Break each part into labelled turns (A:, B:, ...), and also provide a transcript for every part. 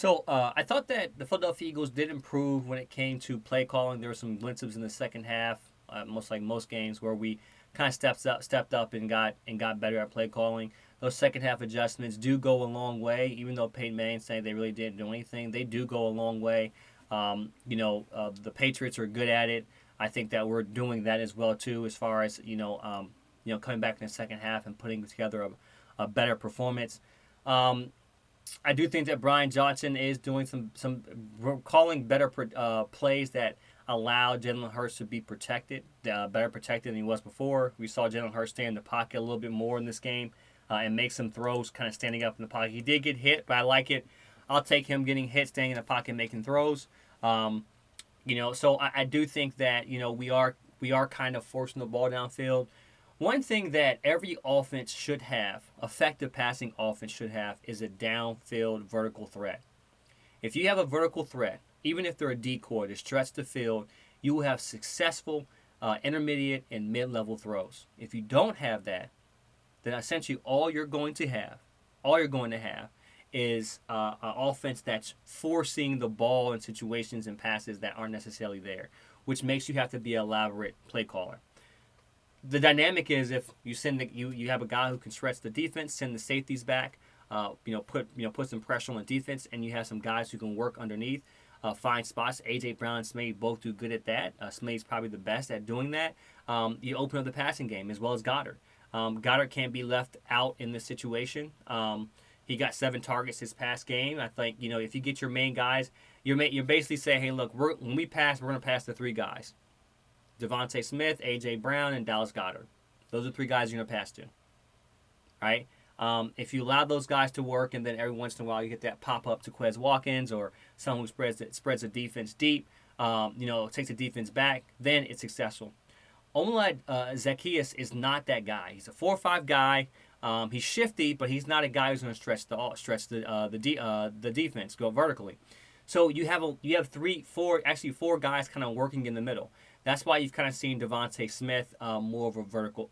A: So I thought that the Philadelphia Eagles did improve when it came to play calling. There were some glimpses in the second half, most like most games, where we kind of stepped up and got better at play calling. Those second half adjustments do go a long way, even though Peyton Manning saying they really didn't do anything. They do go a long way. The Patriots are good at it. I think that we're doing that as well too, as far as coming back in the second half and putting together a better performance. Um, I do think that Brian Johnson is doing some calling better plays that allow Jalen Hurts to be protected, better protected than he was before. We saw Jalen Hurts stay in the pocket a little bit more in this game and make some throws, kind of standing up in the pocket. He did get hit, but I like it. I'll take him getting hit, staying in the pocket, making throws. So I do think that we are kind of forcing the ball downfield. One thing that every offense should have, effective passing offense should have, is a downfield vertical threat. If you have a vertical threat, even if they're a decoy to stretch the field, you will have successful intermediate and mid-level throws. If you don't have that, then essentially all you're going to have is an offense that's forcing the ball in situations and passes that aren't necessarily there, which makes you have to be an elaborate play caller. The dynamic is if you have a guy who can stretch the defense, send the safeties back, put some pressure on the defense, and you have some guys who can work underneath, find spots. AJ Brown and Smade both do good at that. Smade's probably the best at doing that. You open up the passing game as well as Goddard. Goddard can't be left out in this situation. He got 7 targets this past game. I think if you get your main guys, you're basically saying, hey, look, when we pass, we're going to pass the 3 guys. Devontae Smith, A.J. Brown, and Dallas Goedert. Those are 3 guys you're going to pass to. Right? If you allow those guys to work, and then every once in a while you get that pop-up to Quez Watkins or someone who spreads the defense deep, takes the defense back, then it's successful. Omelad Zaccheaus is not that guy. He's a 4-5 guy. He's shifty, but he's not a guy who's going to stretch the defense, go vertically. So you have 4 guys kind of working in the middle. That's why you've kind of seen Devontae Smith more of a vertical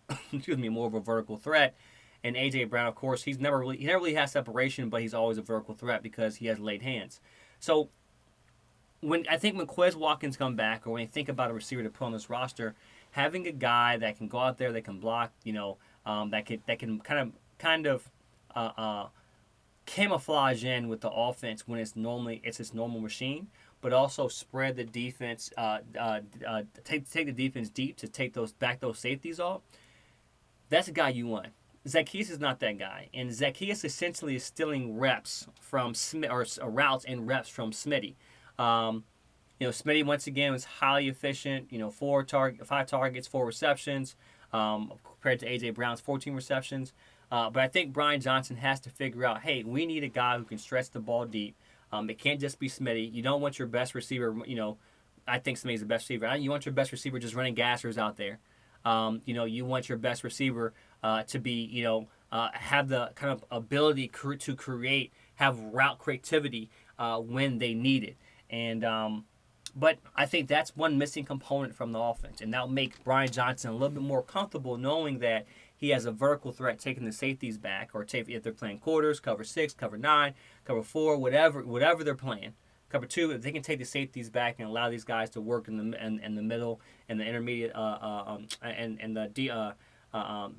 A: threat, and AJ Brown, of course, he never really has separation, but he's always a vertical threat because he has laid hands. So when Quez Watkins come back, or when you think about a receiver to put on this roster, having a guy that can go out there, that can block, that can kind of camouflage in with the offense when it's its normal machine, but also spread the defense, take the defense deep to take those safeties off. That's a guy you want. Zaccheaus is not that guy, and Zaccheaus essentially is stealing reps from Smith, or routes and reps from Smitty. Smitty once again was highly efficient. 5 targets, 4 receptions, compared to AJ Brown's 14 receptions. But I think Brian Johnson has to figure out, hey, we need a guy who can stretch the ball deep. It can't just be Smitty. You don't want your best receiver. I think Smitty's the best receiver. You want your best receiver just running gassers out there. You want your best receiver to be, have the kind of ability to create, have route creativity when they need it. And but I think that's one missing component from the offense, and that'll make Brian Johnson a little bit more comfortable knowing that he has a vertical threat taking the safeties back, or if they're playing quarters, cover 6, cover 9, cover 4, whatever they're playing. Cover 2, if they can take the safeties back and allow these guys to work in the middle and the intermediate and the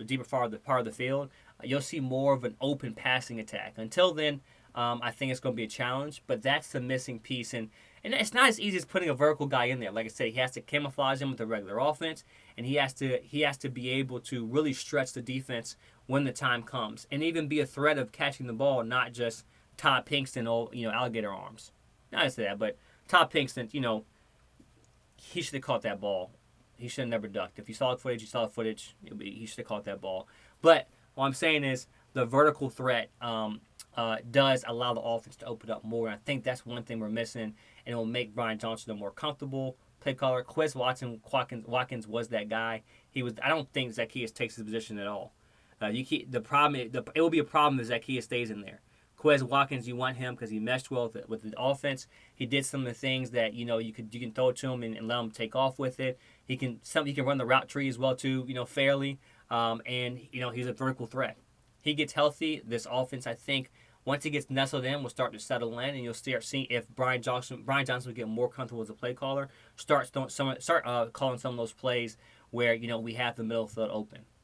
A: deeper part of the field, you'll see more of an open passing attack. Until then, I think it's going to be a challenge, but that's the missing piece. And it's not as easy as putting a vertical guy in there. Like I said, he has to camouflage him with the regular offense, and he has to be able to really stretch the defense when the time comes, and even be a threat of catching the ball, not just Todd Pinkston, alligator arms. Not just that, but Todd Pinkston, he should have caught that ball. He should have never ducked. If you saw the footage, he should have caught that ball. But what I'm saying is the vertical threat does allow the offense to open up more. And I think that's one thing we're missing, and it will make Brian Johnson a more comfortable play caller. Quez Watkins was that guy. I don't think Zaccheaus takes his position at all. It will be a problem if Zaccheaus stays in there. Quez Watkins, you want him because he meshed well with the offense. He did some of the things that you can throw it to him and let him take off with it. He can run the route tree as well too, fairly. And he's a vertical threat. He gets healthy. This offense, I think, Once he gets nestled in, we'll start to settle in, and you'll start seeing if Brian Johnson will get more comfortable as a play caller. Start calling some of those plays where we have the middle field open.